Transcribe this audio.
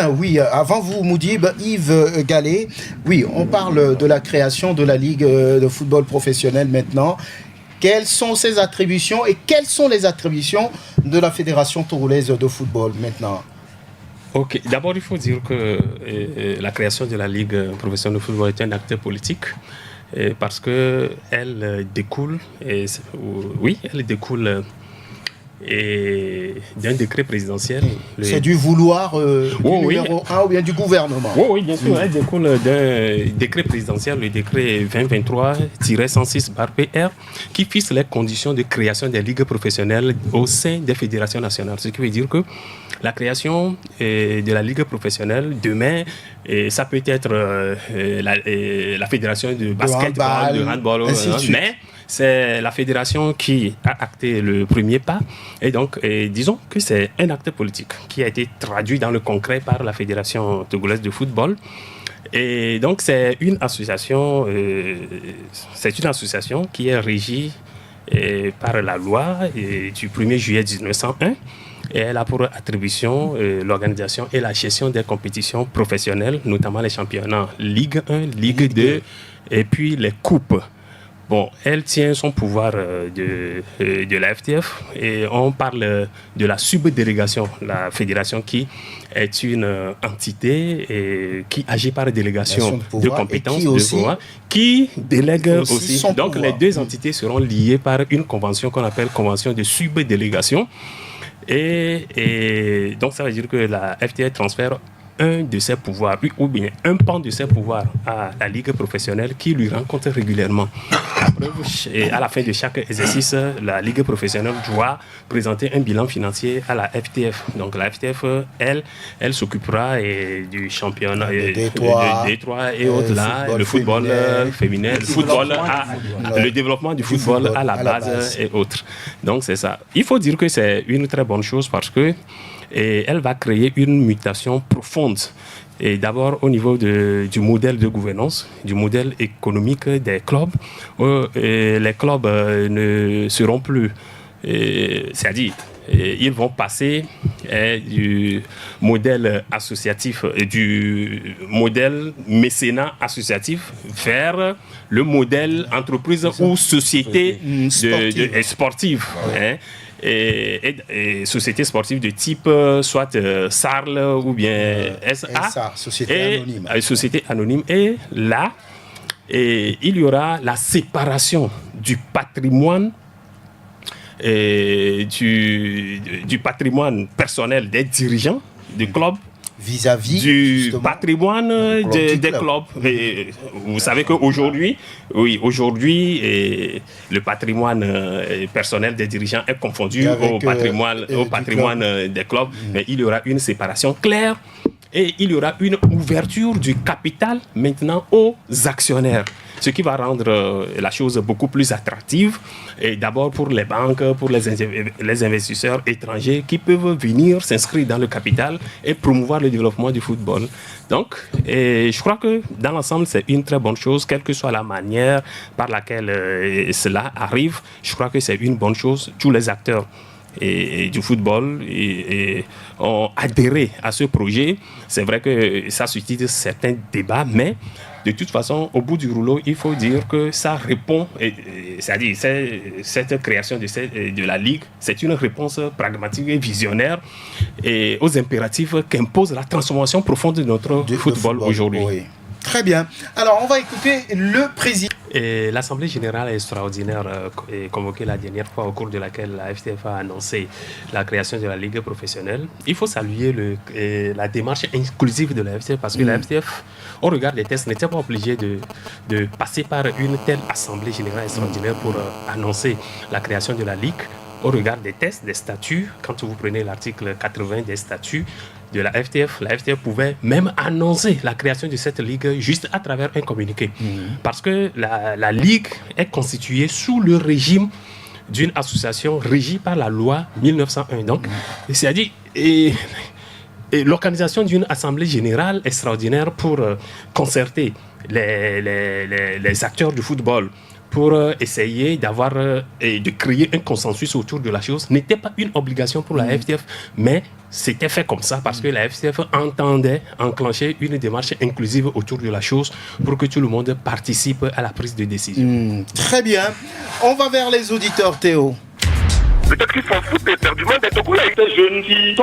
bien, oui. Avant vous, Moudib, Yves Gallet, oui, on parle de la création de la Ligue de football professionnel maintenant. Quelles sont ses attributions et quelles sont les attributions de la Fédération togolaise de football maintenant? Ok, d'abord il faut dire que la création de la Ligue professionnelle de football est un acte politique parce que elle découle, elle découle d'un décret présidentiel. C'est du vouloir du numéro 1 ou bien du gouvernement? Oui, bien sûr, elle découle d'un décret présidentiel, le décret 2023-106/PR, qui fixe les conditions de création des ligues professionnelles au sein des fédérations nationales. Ce qui veut dire que la création de la ligue professionnelle, demain, ça peut être la fédération de basketball, de handball, mais c'est la fédération qui a acté le premier pas. Et donc, disons que c'est un acte politique qui a été traduit dans le concret par la Fédération togolaise de football. Et donc, c'est une association qui est régie par la loi du 1er juillet 1901. Et elle a pour attribution l'organisation et la gestion des compétitions professionnelles, notamment les championnats Ligue 1, Ligue 2 et puis les coupes. Bon, elle tient son pouvoir de la FTF et on parle de la subdélégation, la fédération qui est une entité qui agit par délégation de compétences, de pouvoir, qui délègue aussi. Donc les deux entités seront liées par une convention qu'on appelle convention de subdélégation. Et donc, ça veut dire que la FTF transfère un de ses pouvoirs, ou bien un pan de ses pouvoirs à la Ligue professionnelle qui lui rend compte régulièrement. Et à la fin de chaque exercice, la Ligue professionnelle doit présenter un bilan financier à la FTF. Donc, la FTF, elle s'occupera du championnat D3 et au-delà, le football féminin, le développement du football à la base et autres. Donc, c'est ça. Il faut dire que c'est une très bonne chose parce que elle va créer une mutation profonde. Et d'abord au niveau du modèle de gouvernance, du modèle économique des clubs. Les clubs ne seront plus, c'est-à-dire ils vont passer du modèle associatif, du modèle mécénat associatif vers le modèle entreprise ou société sportive. Et sociétés sportives de type soit SARL ou bien SA, société anonyme. Et là, il y aura la séparation du patrimoine du patrimoine personnel des dirigeants du club vis-à-vis du patrimoine des clubs. Et vous savez qu'aujourd'hui, le patrimoine personnel des dirigeants est confondu au patrimoine des clubs. Mais il y aura une séparation claire et il y aura une ouverture du capital maintenant aux actionnaires. Ce qui va rendre la chose beaucoup plus attractive, et d'abord pour les banques, pour les investisseurs étrangers qui peuvent venir s'inscrire dans le capital et promouvoir le développement du football. Donc, je crois que dans l'ensemble, c'est une très bonne chose, quelle que soit la manière par laquelle cela arrive. Je crois que c'est une bonne chose. Tous les acteurs du football ont adhéré à ce projet. C'est vrai que ça suscite certains débats, mais de toute façon, au bout du rouleau, il faut dire que ça répond, c'est-à-dire cette création de la Ligue, c'est une réponse pragmatique et visionnaire aux impératifs qu'impose la transformation profonde de notre football aujourd'hui. Oui. Très bien. Alors, on va écouter le président. L'Assemblée générale extraordinaire convoquée la dernière fois, au cours de laquelle la FTF a annoncé la création de la Ligue professionnelle. Il faut saluer la démarche inclusive de la FTF parce que la FTF, au regard des tests, n'était pas obligée de passer par une telle Assemblée générale extraordinaire pour annoncer la création de la Ligue. Au regard des tests, des statuts, quand vous prenez l'article 80 des statuts de la FTF pouvait même annoncer la création de cette ligue juste à travers un communiqué. Parce que la ligue est constituée sous le régime d'une association régie par la loi 1901. Donc, c'est-à-dire l'organisation d'une assemblée générale extraordinaire pour concerter les acteurs du football, pour essayer d'avoir et de créer un consensus autour de la chose n'était pas une obligation pour la FTF, mais c'était fait comme ça parce que la FTF entendait enclencher une démarche inclusive autour de la chose pour que tout le monde participe à la prise de décision. Très bien. On va vers les auditeurs, Théo. Peut-être qu'ils s'en foutent éperdument d'être au coulée. Je ne dis